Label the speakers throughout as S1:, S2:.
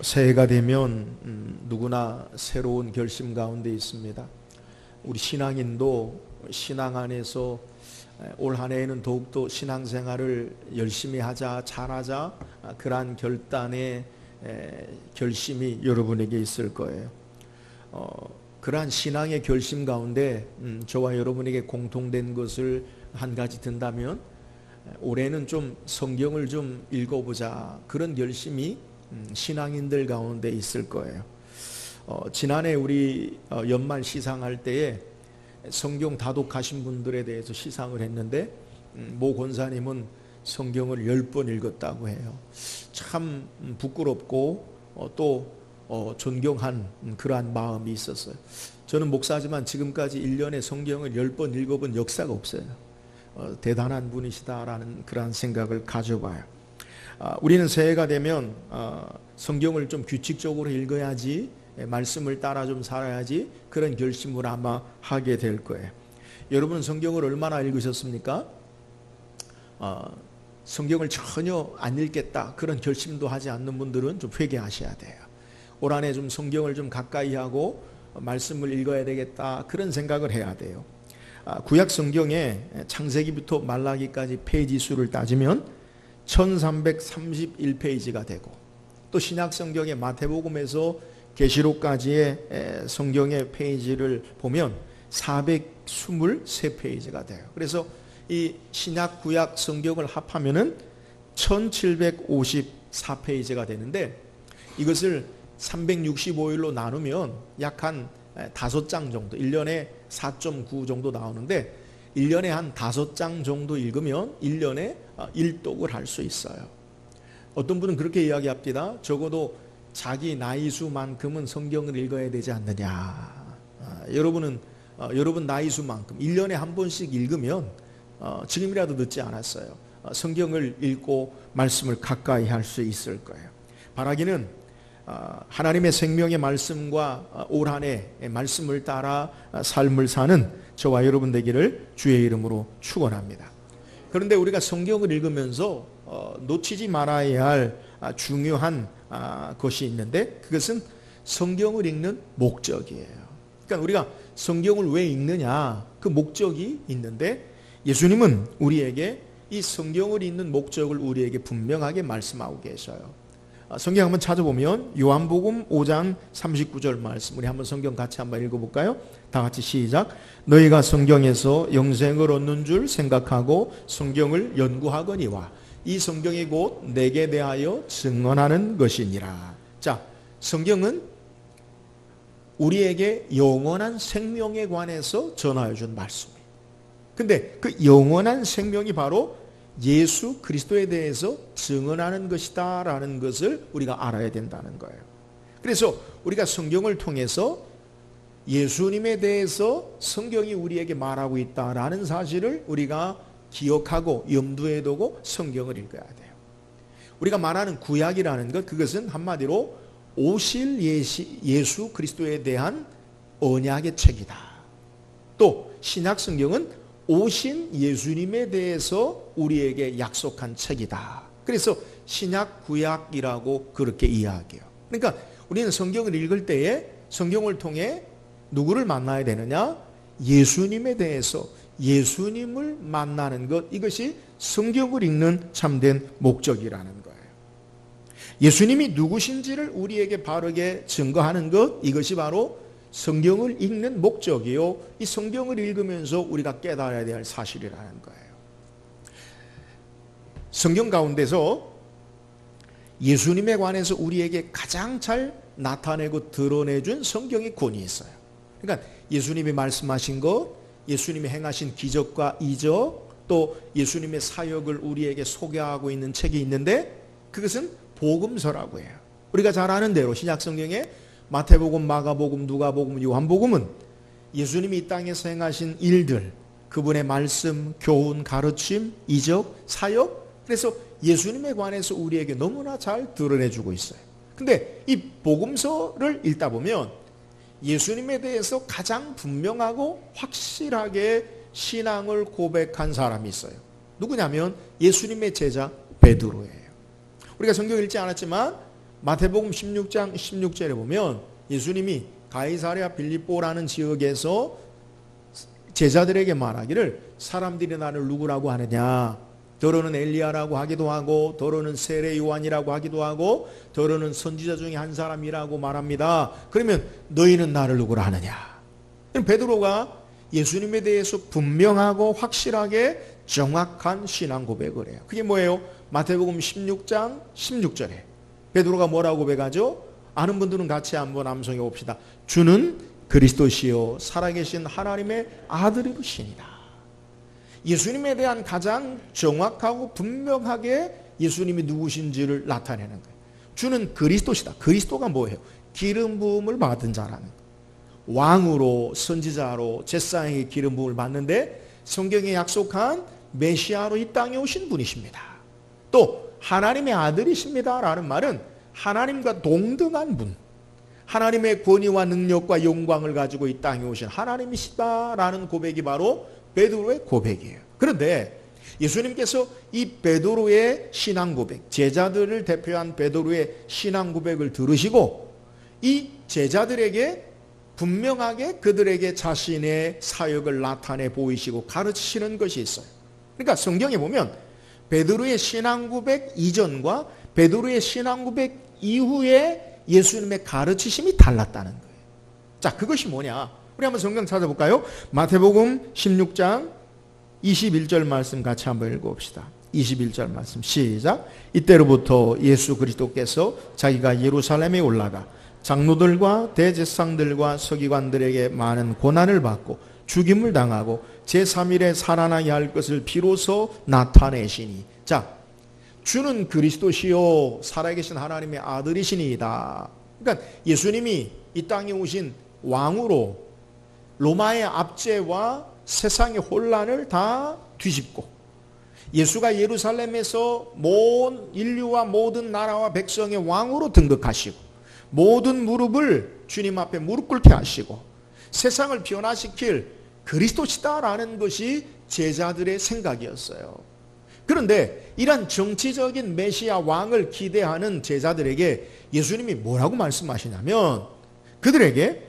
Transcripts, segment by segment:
S1: 새해가 되면 누구나 새로운 결심 가운데 있습니다. 우리 신앙인도 신앙 안에서 올 한 해에는 더욱더 신앙생활을 열심히 하자, 잘하자, 그러한 결단의 결심이 여러분에게 있을 거예요. 그러한 신앙의 결심 가운데 저와 여러분에게 공통된 것을 한 가지 든다면 올해는 좀 성경을 좀 읽어보자, 그런 결심이 신앙인들 가운데 있을 거예요. 지난해 우리 연말 시상할 때에 성경 다독하신 분들에 대해서 시상을 했는데 모 권사님은 성경을 10번 읽었다고 해요. 참 부끄럽고 또 존경한 그러한 마음이 있었어요. 저는 목사지만 지금까지 1년에 성경을 10번 읽어본 역사가 없어요. 대단한 분이시다라는 그러한 생각을 가져봐요. 우리는 새해가 되면 성경을 좀 규칙적으로 읽어야지, 말씀을 따라 좀 살아야지, 그런 결심을 아마 하게 될 거예요. 여러분 성경을 얼마나 읽으셨습니까? 성경을 전혀 안 읽겠다, 그런 결심도 하지 않는 분들은 좀 회개하셔야 돼요. 올 한해 좀 성경을 좀 가까이 하고 말씀을 읽어야 되겠다, 그런 생각을 해야 돼요. 구약 성경에 창세기부터 말라기까지 페이지 수를 따지면 1331페이지가 되고, 또 신약 성경의 마태복음에서 계시록까지의 성경의 페이지를 보면 423페이지가 돼요. 그래서 이 신약 구약 성경을 합하면은 1754페이지가 되는데, 이것을 365일로 나누면 약 한 5장 정도, 1년에 4.9 정도 나오는데, 1년에 한 5장 정도 읽으면 1년에 1독을 할 수 있어요. 어떤 분은 그렇게 이야기합니다. 적어도 자기 나이 수만큼은 성경을 읽어야 되지 않느냐. 여러분 나이 수만큼 1년에 한 번씩 읽으면 지금이라도 늦지 않았어요. 성경을 읽고 말씀을 가까이 할 수 있을 거예요. 바라기는 하나님의 생명의 말씀과 올 한 해 말씀을 따라 삶을 사는 저와 여러분 되기를 주의 이름으로 축원합니다. 그런데 우리가 성경을 읽으면서 놓치지 말아야 할 중요한 것이 있는데, 그것은 성경을 읽는 목적이에요. 그러니까 우리가 성경을 왜 읽느냐, 그 목적이 있는데, 예수님은 우리에게 이 성경을 읽는 목적을 우리에게 분명하게 말씀하고 계셔요. 성경 한번 찾아보면 요한복음 5장 39절 말씀, 우리 한번 성경 같이 한번 읽어볼까요? 다 같이 시작. 너희가 성경에서 영생을 얻는 줄 생각하고 성경을 연구하거니와 이 성경이 곧 내게 대하여 증언하는 것이니라. 자, 성경은 우리에게 영원한 생명에 관해서 전하여 준 말씀이에요. 근데 그 영원한 생명이 바로 예수 그리스도에 대해서 증언하는 것이다 라는 것을 우리가 알아야 된다는 거예요. 그래서 우리가 성경을 통해서 예수님에 대해서 성경이 우리에게 말하고 있다라는 사실을 우리가 기억하고 염두에 두고 성경을 읽어야 돼요. 우리가 말하는 구약이라는 것, 그것은 한마디로 오실 예수 그리스도에 대한 언약의 책이다. 또 신약 성경은 오신 예수님에 대해서 우리에게 약속한 책이다. 그래서 신약 구약이라고 그렇게 이야기해요. 그러니까 우리는 성경을 읽을 때에 성경을 통해 누구를 만나야 되느냐? 예수님에 대해서, 예수님을 만나는 것, 이것이 성경을 읽는 참된 목적이라는 거예요. 예수님이 누구신지를 우리에게 바르게 증거하는 것, 이것이 바로 성경을 읽는 목적이요, 이 성경을 읽으면서 우리가 깨달아야 될 사실이라는 거예요. 성경 가운데서 예수님에 관해서 우리에게 가장 잘 나타내고 드러내준 성경의 권위 있어요. 그러니까 예수님이 말씀하신 것, 예수님이 행하신 기적과 이적, 또 예수님의 사역을 우리에게 소개하고 있는 책이 있는데, 그것은 복음서라고 해요. 우리가 잘 아는 대로 신약 성경에 마태복음, 마가복음, 누가복음, 요한복음은 예수님이 이 땅에서 행하신 일들, 그분의 말씀, 교훈, 가르침, 이적, 사역, 그래서 예수님에 관해서 우리에게 너무나 잘 드러내주고 있어요. 근데 이 복음서를 읽다 보면 예수님에 대해서 가장 분명하고 확실하게 신앙을 고백한 사람이 있어요. 누구냐면 예수님의 제자 베드로예요. 우리가 성경 읽지 않았지만 마태복음 16장 16절에 보면 예수님이 가이사랴 빌립보라는 지역에서 제자들에게 말하기를 사람들이 나를 누구라고 하느냐, 더러는 엘리야라고 하기도 하고 더러는 세례 요한이라고 하기도 하고 더러는 선지자 중에 한 사람이라고 말합니다. 그러면 너희는 나를 누구라 하느냐? 베드로가 예수님에 대해서 분명하고 확실하게 정확한 신앙 고백을 해요. 그게 뭐예요? 마태복음 16장 16절에 베드로가 뭐라고 고백하죠? 아는 분들은 같이 한번 암송해 봅시다. 주는 그리스도시요 살아계신 하나님의 아들이시니라. 예수님에 대한 가장 정확하고 분명하게 예수님이 누구신지를 나타내는 거예요. 주는 그리스도시다. 그리스도가 뭐예요? 기름 부음을 받은 자라는 거예요. 왕으로 선지자로 제사장에게 기름 부음을 받는데 성경에 약속한 메시아로 이 땅에 오신 분이십니다. 또 하나님의 아들이십니다 라는 말은 하나님과 동등한 분, 하나님의 권위와 능력과 영광을 가지고 이 땅에 오신 하나님이시다라는 고백이 바로 베드로의 고백이에요. 그런데 예수님께서 이 베드로의 신앙 고백, 제자들을 대표한 베드로의 신앙 고백을 들으시고 이 제자들에게 분명하게 그들에게 자신의 사역을 나타내 보이시고 가르치시는 것이 있어요. 그러니까 성경에 보면 베드로의 신앙 고백 이전과 베드로의 신앙 고백 이후에 예수님의 가르치심이 달랐다는 거예요. 자, 그것이 뭐냐? 우리 한번 성경 찾아볼까요? 마태복음 16장 21절 말씀 같이 한번 읽어봅시다. 21절 말씀 시작. 이때로부터 예수 그리스도께서 자기가 예루살렘에 올라가 장로들과 대제사장들과 서기관들에게 많은 고난을 받고 죽임을 당하고 제3일에 살아나야 할 것을 비로소 나타내시니. 자, 주는 그리스도시요 살아계신 하나님의 아들이시니이다. 그러니까 예수님이 이 땅에 오신 왕으로 로마의 압제와 세상의 혼란을 다 뒤집고 예수가 예루살렘에서 모든 인류와 모든 나라와 백성의 왕으로 등극하시고 모든 무릎을 주님 앞에 무릎 꿇게 하시고 세상을 변화시킬 그리스도시다라는 것이 제자들의 생각이었어요. 그런데 이런 정치적인 메시아 왕을 기대하는 제자들에게 예수님이 뭐라고 말씀하시냐면 그들에게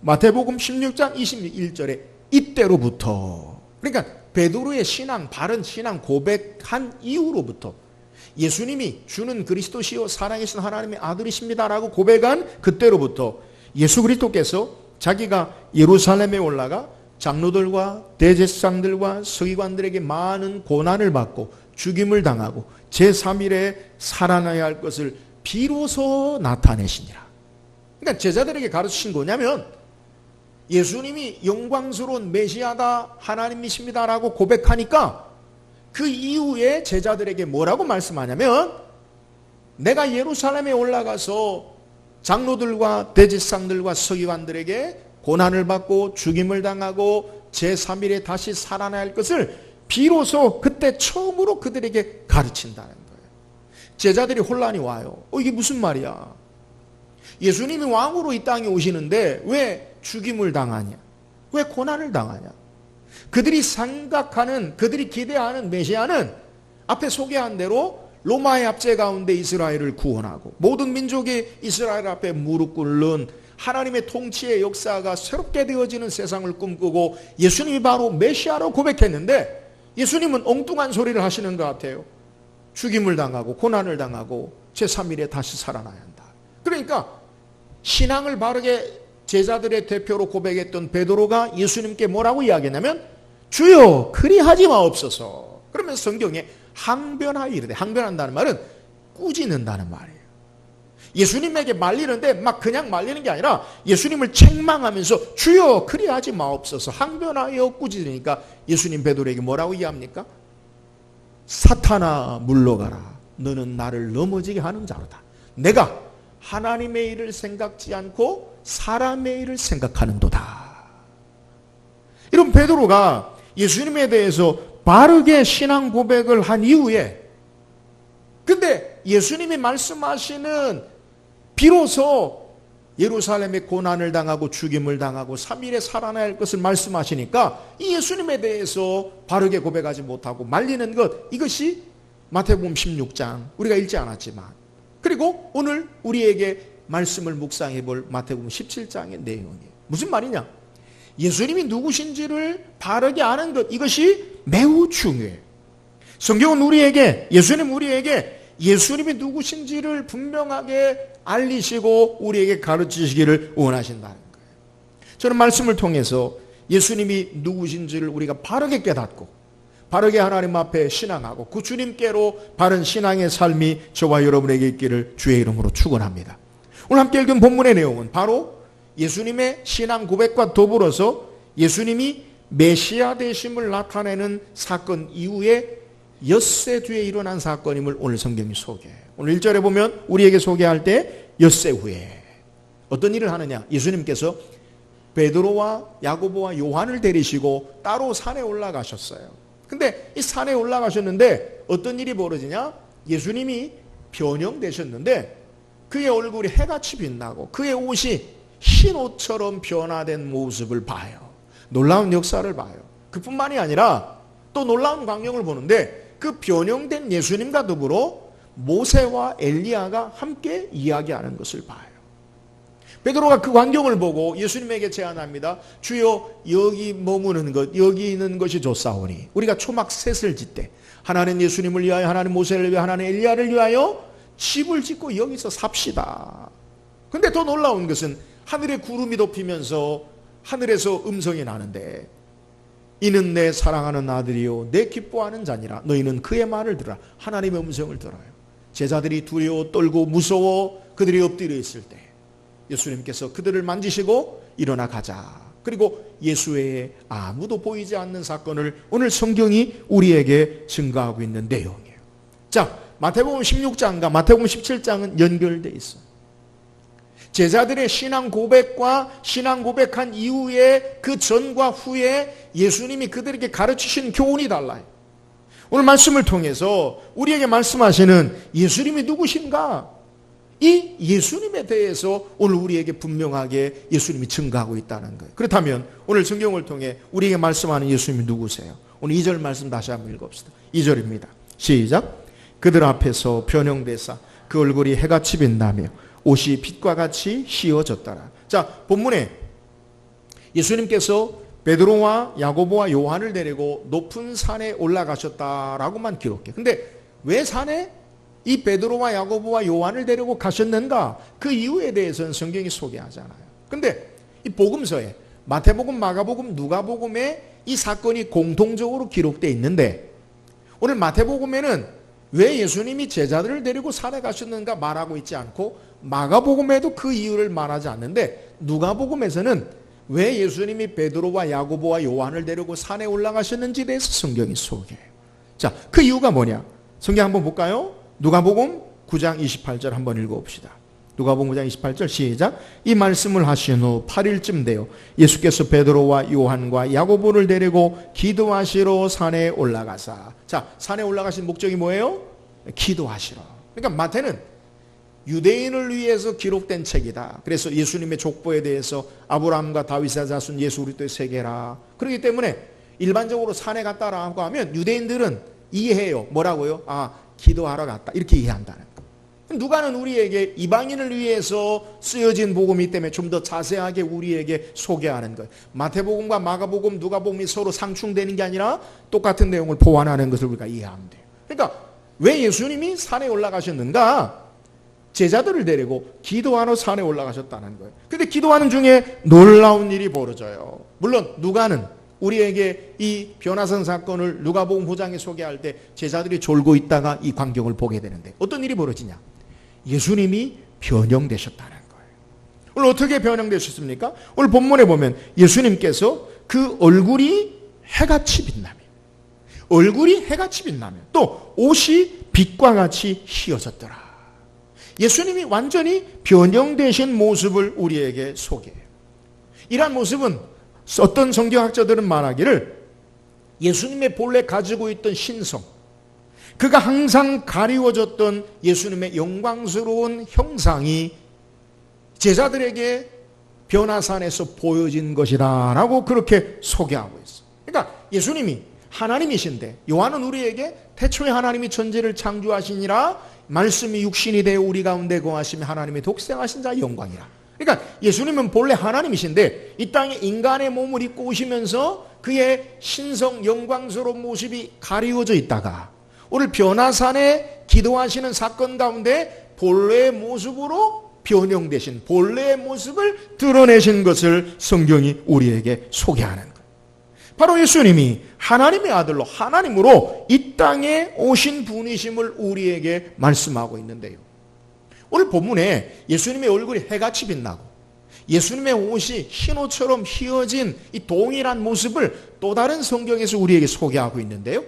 S1: 마태복음 16장 21절에 이때로부터, 그러니까 베드로의 신앙, 바른 신앙 고백한 이후로부터 예수님이 주는 그리스도시요 살아계신 하나님의 아들이십니다라고 고백한 그때로부터 예수 그리스도께서 자기가 예루살렘에 올라가 장로들과 대제사장들과 서기관들에게 많은 고난을 받고 죽임을 당하고 제3일에 살아나야 할 것을 비로소 나타내시니라. 그러니까 제자들에게 가르치신 거냐면 예수님이 영광스러운 메시아다 하나님이십니다라고 고백하니까 그 이후에 제자들에게 뭐라고 말씀하냐면 내가 예루살렘에 올라가서 장로들과 대제사장들과 서기관들에게 고난을 받고 죽임을 당하고 제3일에 다시 살아나야 할 것을 비로소 그때 처음으로 그들에게 가르친다는 거예요. 제자들이 혼란이 와요. 이게 무슨 말이야? 예수님이 왕으로 이 땅에 오시는데 왜 죽임을 당하냐? 왜 고난을 당하냐? 그들이 생각하는, 그들이 기대하는 메시아는 앞에 소개한 대로 로마의 압제 가운데 이스라엘을 구원하고 모든 민족이 이스라엘 앞에 무릎 꿇는 하나님의 통치의 역사가 새롭게 되어지는 세상을 꿈꾸고 예수님이 바로 메시아로 고백했는데 예수님은 엉뚱한 소리를 하시는 것 같아요. 죽임을 당하고 고난을 당하고 제3일에 다시 살아나야 한다. 그러니까 신앙을 바르게 제자들의 대표로 고백했던 베드로가 예수님께 뭐라고 이야기했냐면 주여 그리하지 마옵소서. 그러면 성경에 항변하여 이르되, 항변한다는 말은 꾸짖는다는 말이에요. 예수님에게 말리는데 막 그냥 말리는 게 아니라 예수님을 책망하면서 주여 그리하지 마옵소서 항변하여 꾸짖으니까 예수님 베드로에게 뭐라고 이야기합니까? 사탄아 물러가라. 너는 나를 넘어지게 하는 자로다. 내가 하나님의 일을 생각지 않고 사람의 일을 생각하는도다. 이런 베드로가 예수님에 대해서 바르게 신앙 고백을 한 이후에 근데 예수님이 말씀하시는 비로소 예루살렘에 고난을 당하고 죽임을 당하고 3일에 살아나야 할 것을 말씀하시니까 이 예수님에 대해서 바르게 고백하지 못하고 말리는 것, 이것이 마태복음 16장 우리가 읽지 않았지만 그리고 오늘 우리에게 말씀을 묵상해 볼 마태복음 17장의 내용이에요. 무슨 말이냐? 예수님이 누구신지를 바르게 아는 것, 이것이 매우 중요해요. 성경은 예수님이 누구신지를 분명하게 알리시고 우리에게 가르치시기를 원하신다는 거예요. 저는 말씀을 통해서 예수님이 누구신지를 우리가 바르게 깨닫고 바르게 하나님 앞에 신앙하고 그 주님께로 바른 신앙의 삶이 저와 여러분에게 있기를 주의 이름으로 축원합니다. 오늘 함께 읽은 본문의 내용은 바로 예수님의 신앙 고백과 더불어서 예수님이 메시아 되심을 나타내는 사건 이후에 엿새 뒤에 일어난 사건임을 오늘 성경이 소개해요. 오늘 1절에 보면 우리에게 소개할 때 엿새 후에 어떤 일을 하느냐? 예수님께서 베드로와 야고보와 요한을 데리시고 따로 산에 올라가셨어요. 근데 이 산에 올라가셨는데 어떤 일이 벌어지냐? 예수님이 변형되셨는데 그의 얼굴이 해같이 빛나고 그의 옷이 흰 옷처럼 변화된 모습을 봐요. 놀라운 역사를 봐요. 그뿐만이 아니라 또 놀라운 광경을 보는데 그 변형된 예수님과 더불어 모세와 엘리야가 함께 이야기하는 것을 봐요. 베드로가 그 광경을 보고 예수님에게 제안합니다. 주여, 여기 머무는 것, 여기 있는 것이 좋사오니 우리가 초막 셋을 짓되 하나는 예수님을 위하여, 하나는 모세를 위하여, 하나는 엘리야를 위하여 집을 짓고 여기서 삽시다. 근데 더 놀라운 것은 하늘에 구름이 덮이면서 하늘에서 음성이 나는데 이는 내 사랑하는 아들이요 내 기뻐하는 자니라. 너희는 그의 말을 들으라. 하나님의 음성을 들어요. 제자들이 두려워 떨고 무서워 그들이 엎드려 있을 때 예수님께서 그들을 만지시고 일어나 가자. 그리고 예수 외에 아무도 보이지 않는 사건을 오늘 성경이 우리에게 증거하고 있는 내용이에요. 자, 마태복음 16장과 마태복음 17장은 연결되어 있어요. 제자들의 신앙 고백과 신앙 고백한 이후에 그 전과 후에 예수님이 그들에게 가르치신 교훈이 달라요. 오늘 말씀을 통해서 우리에게 말씀하시는 예수님이 누구신가? 이 예수님에 대해서 오늘 우리에게 분명하게 예수님이 증거하고 있다는 거예요. 그렇다면 오늘 성경을 통해 우리에게 말씀하는 예수님이 누구세요? 오늘 2절 말씀 다시 한번 읽어봅시다. 2절입니다. 시작. 그들 앞에서 변형되사 그 얼굴이 해같이 빛나며 옷이 빛과 같이 휘어졌더라. 자, 본문에 예수님께서 베드로와 야고보와 요한을 데리고 높은 산에 올라가셨다라고만 기록해. 근데 왜 산에 이 베드로와 야고보와 요한을 데리고 가셨는가? 그 이유에 대해서는 성경이 소개하잖아요. 근데 이 복음서에 마태복음, 마가복음, 누가복음에 이 사건이 공통적으로 기록되어 있는데 오늘 마태복음에는 왜 예수님이 제자들을 데리고 산에 가셨는가 말하고 있지 않고 마가복음에도 그 이유를 말하지 않는데 누가복음에서는 왜 예수님이 베드로와 야고보와 요한을 데리고 산에 올라가셨는지에 대해서 성경이 소개해요. 자, 그 이유가 뭐냐? 성경 한번 볼까요? 누가복음 9장 28절 한번 읽어봅시다. 누가복음 9장 28절 시작. 이 말씀을 하신 후 8일쯤 되어 예수께서 베드로와 요한과 야고보를 데리고 기도하시러 산에 올라가사. 자, 산에 올라가신 목적이 뭐예요? 기도하시러. 그러니까 마태는 유대인을 위해서 기록된 책이다. 그래서 예수님의 족보에 대해서 아브라함과 다윗의 자손 예수 그리스도의 세계라. 그렇기 때문에 일반적으로 산에 갔다라고 하면 유대인들은 이해해요. 뭐라고요? 아, 기도하러 갔다. 이렇게 이해한다는 거예요. 누가는 우리에게 이방인을 위해서 쓰여진 복음이기 때문에 좀 더 자세하게 우리에게 소개하는 거예요. 마태복음과 마가복음, 누가복음이 서로 상충되는 게 아니라 똑같은 내용을 보완하는 것을 우리가 이해하면 돼요. 그러니까 왜 예수님이 산에 올라가셨는가? 제자들을 데리고 기도하러 산에 올라가셨다는 거예요. 근데 기도하는 중에 놀라운 일이 벌어져요. 물론 누가는 우리에게 이 변화선 사건을 누가복음 9장에 소개할 때 제자들이 졸고 있다가 이 광경을 보게 되는데 어떤 일이 벌어지냐? 예수님이 변형되셨다는 거예요. 오늘 어떻게 변형되셨습니까? 오늘 본문에 보면 예수님께서 그 얼굴이 해같이 빛나며 또 옷이 빛과 같이 휘어졌더라. 예수님이 완전히 변형되신 모습을 우리에게 소개해요. 이러한 모습은 어떤 성경학자들은 말하기를 예수님의 본래 가지고 있던 신성, 그가 항상 가리워졌던 예수님의 영광스러운 형상이 제자들에게 변화산에서 보여진 것이다 라고 그렇게 소개하고 있어요. 그러니까 예수님이 하나님이신데 요한은 우리에게 태초에 하나님이 천지를 창조하시니라 말씀이 육신이 되어 우리 가운데 거하시며 하나님의 독생하신 자의 영광이라. 그러니까 예수님은 본래 하나님이신데 이 땅에 인간의 몸을 입고 오시면서 그의 신성 영광스러운 모습이 가리워져 있다가 오늘 변화산에 기도하시는 사건 가운데 본래의 모습으로 변형되신 본래의 모습을 드러내신 것을 성경이 우리에게 소개하는 거예요. 바로 예수님이 하나님의 아들로 하나님으로 이 땅에 오신 분이심을 우리에게 말씀하고 있는데요. 오늘 본문에 예수님의 얼굴이 해같이 빛나고 예수님의 옷이 흰옷처럼 휘어진 이 동일한 모습을 또 다른 성경에서 우리에게 소개하고 있는데요.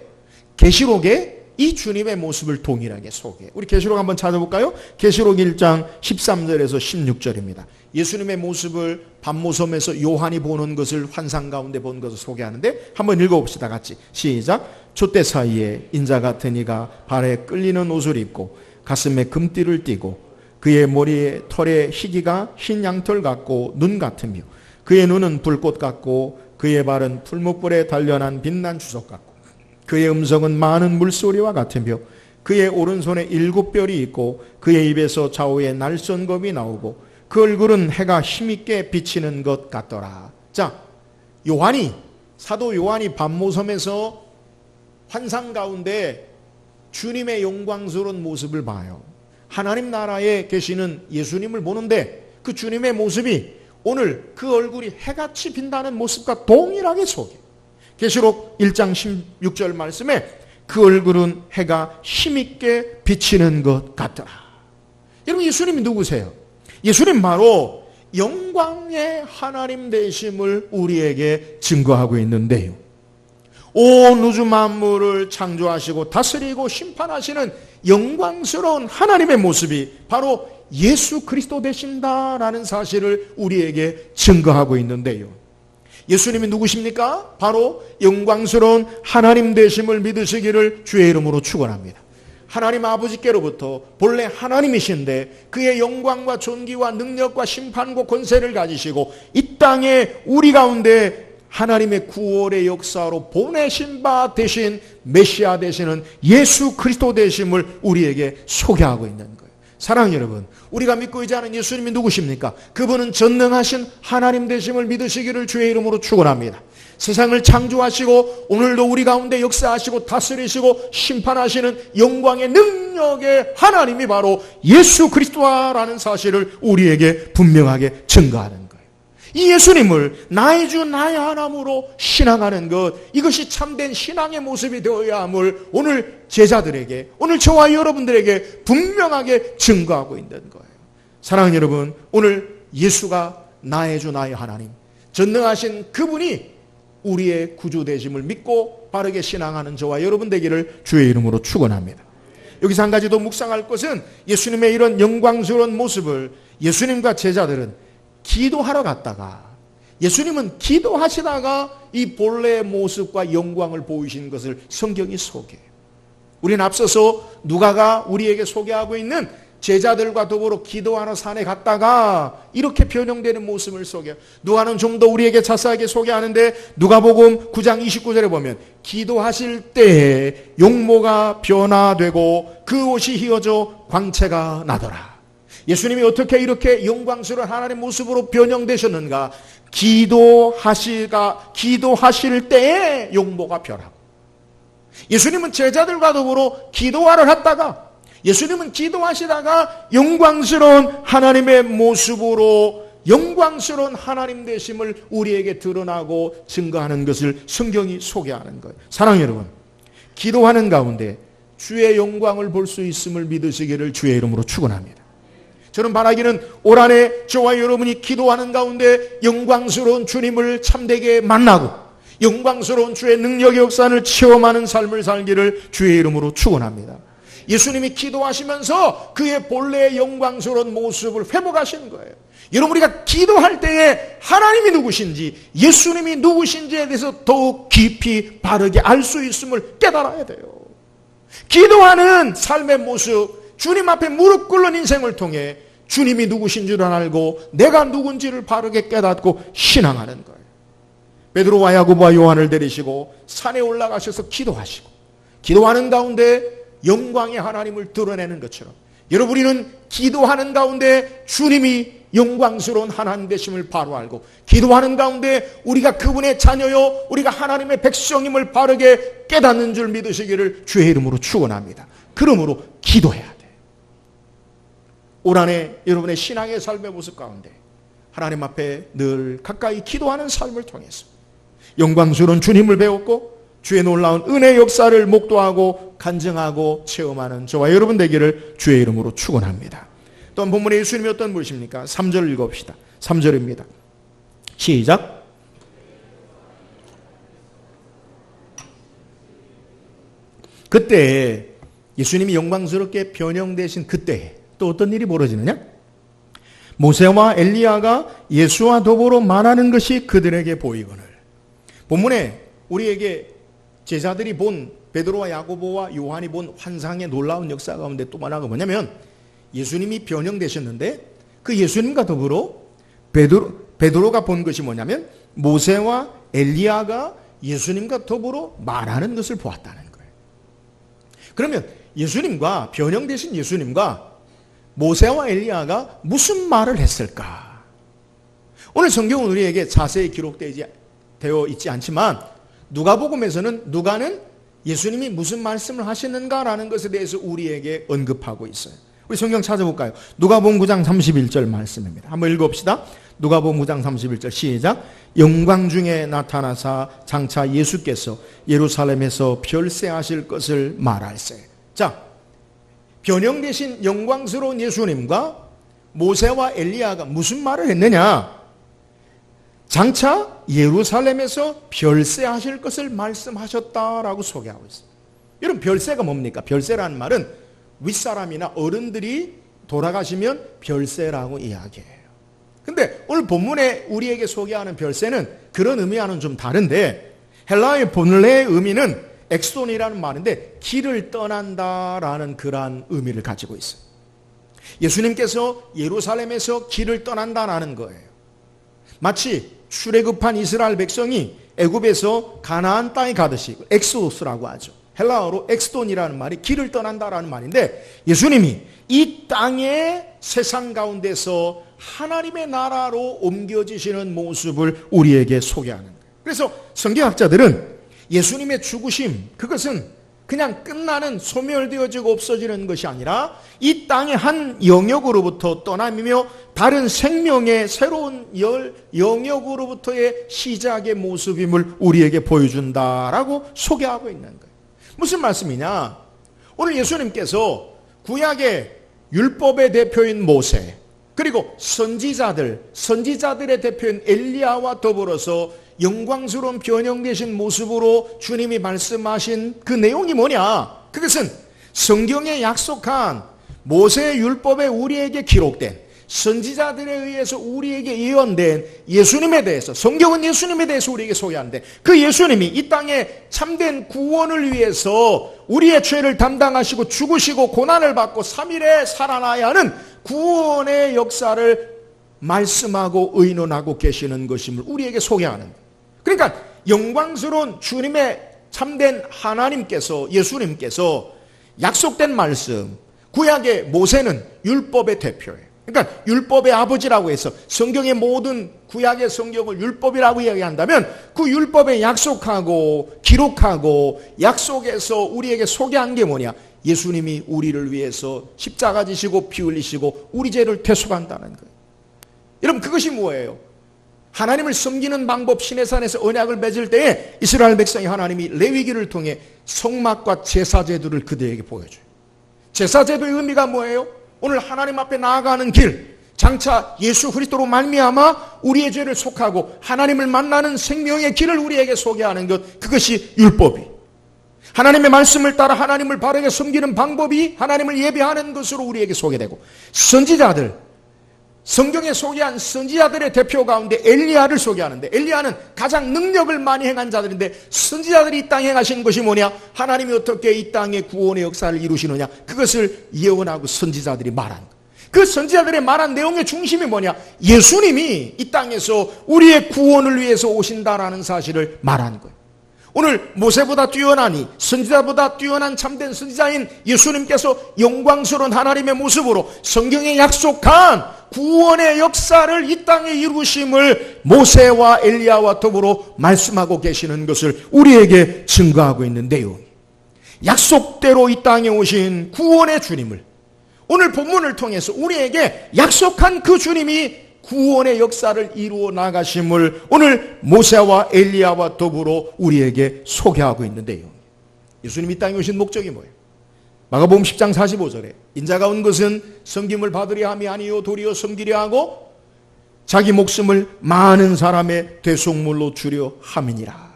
S1: 계시록에 이 주님의 모습을 동일하게 소개해요. 우리 계시록 한번 찾아볼까요? 계시록 1장 13절에서 16절입니다. 예수님의 모습을 밤모섬에서 요한이 보는 것을 환상 가운데 본 것을 소개하는데 한번 읽어봅시다. 같이 시작. 촛대 사이에 인자 같은 이가 발에 끌리는 옷을 입고 가슴에 금띠를 띠고 그의 머리에 털에 희기가 흰 양털 같고 눈 같으며 그의 눈은 불꽃 같고 그의 발은 풀무불에 단련한 빛난 주석 같고 그의 음성은 많은 물소리와 같으며 그의 오른손에 7별이 있고 그의 입에서 좌우에 날선 검이 나오고 그 얼굴은 해가 힘있게 비치는 것 같더라. 자, 사도 요한이 밤모섬에서 환상 가운데 주님의 영광스러운 모습을 봐요. 하나님 나라에 계시는 예수님을 보는데 그 주님의 모습이 오늘 그 얼굴이 해같이 빛나는 모습과 동일하게 소개. 계시록 1장 16절 말씀에 그 얼굴은 해가 힘있게 비치는 것 같더라. 여러분, 예수님이 누구세요? 예수님 바로 영광의 하나님 되심을 우리에게 증거하고 있는데요. 온 우주 만물을 창조하시고 다스리고 심판하시는 영광스러운 하나님의 모습이 바로 예수 그리스도 되신다라는 사실을 우리에게 증거하고 있는데요. 예수님이 누구십니까? 바로 영광스러운 하나님 되심을 믿으시기를 주의 이름으로 축원합니다. 하나님 아버지께로부터 본래 하나님이신데 그의 영광과 존귀와 능력과 심판과 권세를 가지시고 이 땅에 우리 가운데 하나님의 구원의 역사로 보내신 바 되신 메시아 되시는 예수 그리스도 되심을 우리에게 소개하고 있는 거예요. 사랑하는 여러분, 우리가 믿고 의지하는 예수님이 누구십니까? 그분은 전능하신 하나님 되심을 믿으시기를 주의 이름으로 축원합니다. 세상을 창조하시고 오늘도 우리 가운데 역사하시고 다스리시고 심판하시는 영광의 능력의 하나님이 바로 예수 그리스도라는 사실을 우리에게 분명하게 증거하는 거예요. 이 예수님을 나의 주 나의 하나님으로 신앙하는 것, 이것이 참된 신앙의 모습이 되어야 함을 오늘 제자들에게, 오늘 저와 여러분들에게 분명하게 증거하고 있는 거예요. 사랑하는 여러분, 오늘 예수가 나의 주 나의 하나님, 전능하신 그분이 우리의 구주 되심을 믿고 바르게 신앙하는 저와 여러분 되기를 주의 이름으로 축원합니다. 여기서 한 가지 더 묵상할 것은 예수님의 이런 영광스러운 모습을 예수님과 제자들은 기도하러 갔다가, 예수님은 기도하시다가 이 본래의 모습과 영광을 보이신 것을 성경이 소개해요. 우리는 앞서서 누가가 우리에게 소개하고 있는 제자들과 더불어 기도하러 산에 갔다가 이렇게 변형되는 모습을 소개해요. 누가는 좀 더 우리에게 자세하게 소개하는데 누가복음 9장 29절에 보면 기도하실 때에 용모가 변화되고 그 옷이 휘어져 광채가 나더라. 예수님이 어떻게 이렇게 영광스러운 하나님의 모습으로 변형되셨는가? 기도하실 때에 용모가 변하고, 예수님은 제자들과 더불어 기도하러 갔다가, 예수님은 기도하시다가 영광스러운 하나님의 모습으로 영광스러운 하나님 되심을 우리에게 드러나고 증거하는 것을 성경이 소개하는 거예요. 사랑하는 여러분, 기도하는 가운데 주의 영광을 볼 수 있음을 믿으시기를 주의 이름으로 축원합니다. 저는 바라기는 올 한해 저와 여러분이 기도하는 가운데 영광스러운 주님을 참되게 만나고 영광스러운 주의 능력의 역사를 체험하는 삶을 살기를 주의 이름으로 축원합니다. 예수님이 기도하시면서 그의 본래의 영광스러운 모습을 회복하시는 거예요. 여러분, 우리가 기도할 때에 하나님이 누구신지, 예수님이 누구신지에 대해서 더욱 깊이 바르게 알 수 있음을 깨달아야 돼요. 기도하는 삶의 모습, 주님 앞에 무릎 꿇는 인생을 통해 주님이 누구신 줄 알고 내가 누군지를 바르게 깨닫고 신앙하는 거예요. 베드로와 야고보와 요한을 데리시고 산에 올라가셔서 기도하시고, 기도하는 가운데 영광의 하나님을 드러내는 것처럼 여러분, 우리는 기도하는 가운데 주님이 영광스러운 하나님 되심을 바로 알고, 기도하는 가운데 우리가 그분의 자녀요, 우리가 하나님의 백성임을 바르게 깨닫는 줄 믿으시기를 주의 이름으로 축원합니다. 그러므로 기도해야 돼. 올 한해 여러분의 신앙의 삶의 모습 가운데 하나님 앞에 늘 가까이 기도하는 삶을 통해서 영광스러운 주님을 배웠고 주의 놀라운 은혜 역사를 목도하고 간증하고 체험하는 저와 여러분 되기를 주의 이름으로 축원합니다. 또한 본문에 예수님이 어떤 분이십니까? 3절 읽어봅시다. 3절입니다. 시작. 그때 예수님이 영광스럽게 변형되신 그때에 또 어떤 일이 벌어지느냐? 모세와 엘리야가 예수와 더불어 말하는 것이 그들에게 보이거늘. 본문에 우리에게 제자들이 본, 베드로와 야고보와 요한이 본 환상의 놀라운 역사 가운데 또 하나가 뭐냐면, 예수님이 변형되셨는데 그 예수님과 더불어 베드로가 본 것이 뭐냐면 모세와 엘리야가 예수님과 더불어 말하는 것을 보았다는 거예요. 그러면 예수님과, 변형되신 예수님과 모세와 엘리야가 무슨 말을 했을까? 오늘 성경은 우리에게 자세히 기록되어 있지 않지만 누가복음에서는 누가는 예수님이 무슨 말씀을 하시는가라는 것에 대해서 우리에게 언급하고 있어요. 우리 성경 찾아볼까요? 누가복음 9장 31절 말씀입니다. 한번 읽어봅시다. 누가복음 9장 31절 시작. 영광 중에 나타나사 장차 예수께서 예루살렘에서 별세하실 것을 말할세. 자, 변형되신 영광스러운 예수님과 모세와 엘리야가 무슨 말을 했느냐? 장차 예루살렘에서 별세하실 것을 말씀하셨다라고 소개하고 있어요. 여러분, 별세가 뭡니까? 별세라는 말은 윗사람이나 어른들이 돌아가시면 별세라고 이야기해요. 근데 오늘 본문에 우리에게 소개하는 별세는 그런 의미와는 좀 다른데, 헬라어의 본래의 의미는 엑스돈이라는 말인데 길을 떠난다라는 그러한 의미를 가지고 있어요. 예수님께서 예루살렘에서 길을 떠난다라는 거예요. 마치 출애굽한 이스라엘 백성이 애굽에서 가나안 땅에 가듯이, 엑소도스라고 하죠. 헬라어로 엑스돈이라는 말이 길을 떠난다라는 말인데, 예수님이 이 땅의 세상 가운데서 하나님의 나라로 옮겨지시는 모습을 우리에게 소개하는 거예요. 그래서 성경학자들은 예수님의 죽으심, 그것은 그냥 끝나는, 소멸되어지고 없어지는 것이 아니라 이 땅의 한 영역으로부터 떠나며 다른 생명의 새로운 영역으로부터의 시작의 모습임을 우리에게 보여준다라고 소개하고 있는 거예요. 무슨 말씀이냐? 오늘 예수님께서 구약의 율법의 대표인 모세, 그리고 선지자들의 대표인 엘리야와 더불어서 영광스러운 변형되신 모습으로 주님이 말씀하신 그 내용이 뭐냐? 그것은 성경에 약속한 모세의 율법에 우리에게 기록된, 선지자들에 의해서 우리에게 예언된 예수님에 대해서, 성경은 예수님에 대해서 우리에게 소개하는데, 그 예수님이 이 땅에 참된 구원을 위해서 우리의 죄를 담당하시고 죽으시고 고난을 받고 3일에 살아나야 하는 구원의 역사를 말씀하고 의논하고 계시는 것임을 우리에게 소개하는 거예요. 그러니까 영광스러운 주님의 참된 하나님께서, 예수님께서 약속된 말씀, 구약의 모세는 율법의 대표예요. 그러니까 율법의 아버지라고 해서 성경의 모든 구약의 성경을 율법이라고 이야기한다면 그 율법에 약속하고 기록하고 약속해서 우리에게 소개한 게 뭐냐? 예수님이 우리를 위해서 십자가 지시고 피 흘리시고 우리 죄를 대속한다는 거예요. 여러분, 그것이 뭐예요? 하나님을 섬기는 방법, 시내산에서 언약을 맺을 때에 이스라엘 백성이 하나님이 레위기를 통해 성막과 제사제도를 그들에게 보여줘요. 제사제도의 의미가 뭐예요? 오늘 하나님 앞에 나아가는 길, 장차 예수 그리스도로 말미암아 우리의 죄를 속하고 하나님을 만나는 생명의 길을 우리에게 소개하는 것, 그것이 율법이, 하나님의 말씀을 따라 하나님을 바르게 섬기는 방법이 하나님을 예배하는 것으로 우리에게 소개되고, 선지자들, 성경에 소개한 선지자들의 대표 가운데 엘리야를 소개하는데, 엘리야는 가장 능력을 많이 행한 자들인데, 선지자들이 이 땅에 행하신 것이 뭐냐? 하나님이 어떻게 이 땅에 구원의 역사를 이루시느냐? 그것을 예언하고 선지자들이 말한 거예요. 그 선지자들의 말한 내용의 중심이 뭐냐? 예수님이 이 땅에서 우리의 구원을 위해서 오신다라는 사실을 말한 거예요.
S2: 오늘 모세보다 뛰어나니 선지자보다 뛰어난 참된 선지자인 예수님께서 영광스러운 하나님의 모습으로 성경에 약속한 구원의 역사를 이 땅에 이루심을 모세와 엘리야와 더불어 말씀하고 계시는 것을 우리에게 증거하고 있는데요. 약속대로 이 땅에 오신 구원의 주님을 오늘 본문을 통해서 우리에게 약속한 그 주님이 구원의 역사를 이루어 나가심을 오늘 모세와 엘리야와 더불어 우리에게 소개하고 있는데요. 예수님이 이 땅에 오신 목적이 뭐예요? 마가복음 10장 45절에 인자가 온 것은 섬김을 받으려 함이 아니요 도리어 섬기려 하고 자기 목숨을 많은 사람의 대속물로 주려 함이니라.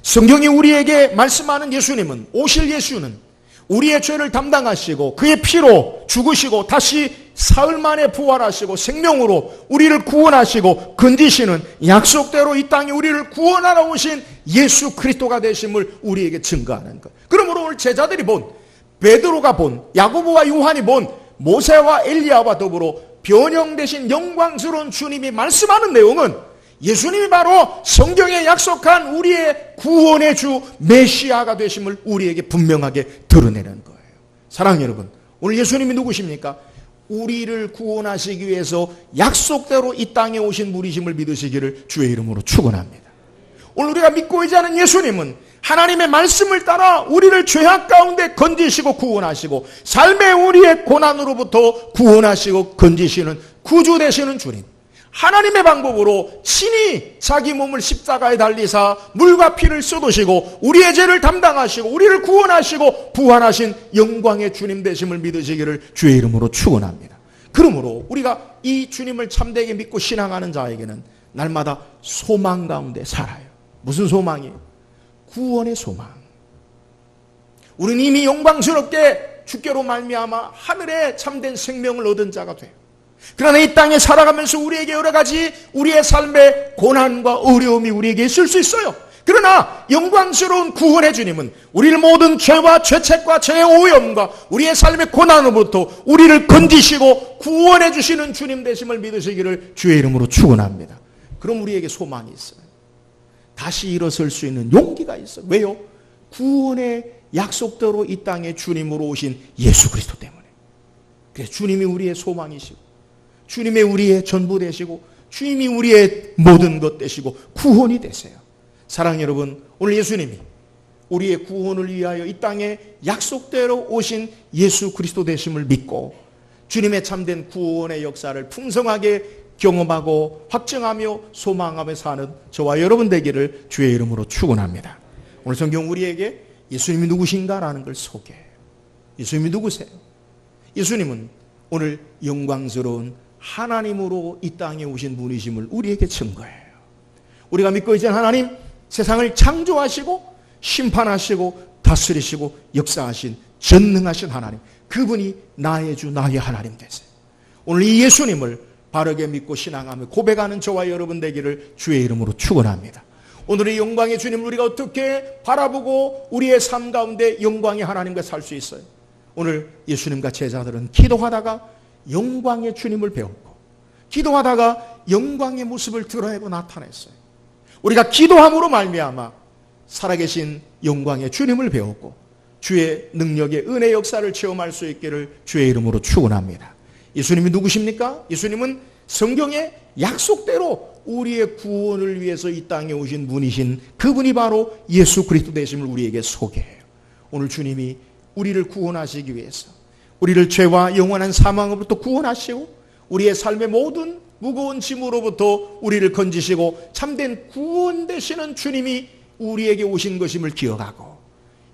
S2: 성경이 우리에게 말씀하는 예수님은, 오실 예수는 우리의 죄를 담당하시고 그의 피로 죽으시고 다시 사흘 만에 부활하시고 생명으로 우리를 구원하시고 건지시는, 약속대로 이 땅에 우리를 구원하러 오신 예수 그리스도가 되심을 우리에게 증거하는 것. 그러므로 오늘 제자들이 본, 베드로가 본, 야고보와 요한이 본 모세와 엘리야와 더불어 변형되신 영광스러운 주님이 말씀하는 내용은 예수님이 바로 성경에 약속한 우리의 구원의 주 메시아가 되심을 우리에게 분명하게 드러내는 거예요. 사랑하는 여러분, 오늘 예수님이 누구십니까? 우리를 구원하시기 위해서 약속대로 이 땅에 오신 분이심을 믿으시기를 주의 이름으로 축원합니다. 오늘 우리가 믿고 의지하는 예수님은 하나님의 말씀을 따라 우리를 죄악 가운데 건지시고 구원하시고 삶의 우리의 고난으로부터 구원하시고 건지시는 구주 되시는 주님, 하나님의 방법으로 친히 자기 몸을 십자가에 달리사 물과 피를 쏟으시고 우리의 죄를 담당하시고 우리를 구원하시고 부활하신 영광의 주님 되심을 믿으시기를 주의 이름으로 축원합니다. 그러므로 우리가 이 주님을 참되게 믿고 신앙하는 자에게는 날마다 소망 가운데 살아요. 무슨 소망이에요? 구원의 소망. 우리는 이미 영광스럽게 주께로 말미암아 하늘에 참된 생명을 얻은 자가 돼요. 그러나 이 땅에 살아가면서 우리에게 여러 가지 우리의 삶의 고난과 어려움이 우리에게 있을 수 있어요. 그러나 영광스러운 구원의 주님은 우리를 모든 죄와 죄책과 죄의 오염과 우리의 삶의 고난으로부터 우리를 건지시고 구원해 주시는 주님 되심을 믿으시기를 주의 이름으로 축원합니다. 그럼 우리에게 소망이 있어요. 다시 일어설 수 있는 용기가 있어요. 왜요? 구원의 약속대로 이 땅에 주님으로 오신 예수 그리스도 때문에. 그래서 주님이 우리의 소망이시고 주님이 우리의 전부 되시고 주님이 우리의 모든 것 되시고 구원이 되세요. 사랑하는 여러분, 오늘 예수님이 우리의 구원을 위하여 이 땅에 약속대로 오신 예수 그리스도 되심을 믿고 주님의 참된 구원의 역사를 풍성하게 경험하고 확증하며 소망하며 사는 저와 여러분 되기를 주의 이름으로 축원합니다. 오늘 성경 우리에게 예수님이 누구신가라는 걸 소개해요. 예수님이 누구세요? 예수님은 오늘 영광스러운 하나님으로 이 땅에 오신 분이심을 우리에게 증거해요. 우리가 믿고 있는 하나님, 세상을 창조하시고 심판하시고 다스리시고 역사하신 전능하신 하나님, 그분이 나의 주 나의 하나님 되세요. 오늘 이 예수님을 바르게 믿고 신앙하며 고백하는 저와 여러분 되기를 주의 이름으로 축원합니다. 오늘의 영광의 주님을 우리가 어떻게 바라보고 우리의 삶 가운데 영광의 하나님과 살 수 있어요? 오늘 예수님과 제자들은 기도하다가 영광의 주님을 배웠고 기도하다가 영광의 모습을 드러내고 나타냈어요. 우리가 기도함으로 말미암아 살아계신 영광의 주님을 배웠고 주의 능력의 은혜 역사를 체험할 수 있기를 주의 이름으로 축원합니다. 예수님이 누구십니까? 예수님은 성경의 약속대로 우리의 구원을 위해서 이 땅에 오신 분이신 그분이 바로 예수 그리스도 되심을 우리에게 소개해요. 오늘 주님이 우리를 구원하시기 위해서 우리를 죄와 영원한 사망으로부터 구원하시고 우리의 삶의 모든 무거운 짐으로부터 우리를 건지시고 참된 구원 되시는 주님이 우리에게 오신 것임을 기억하고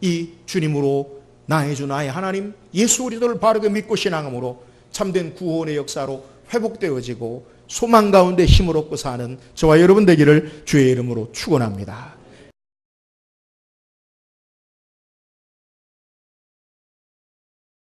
S2: 이 주님으로 나의 주 나의 하나님 예수 그리스도를 바르게 믿고 신앙함으로 참된 구원의 역사로 회복되어지고 소망 가운데 힘을 얻고 사는 저와 여러분 되기를 주의 이름으로 축원합니다.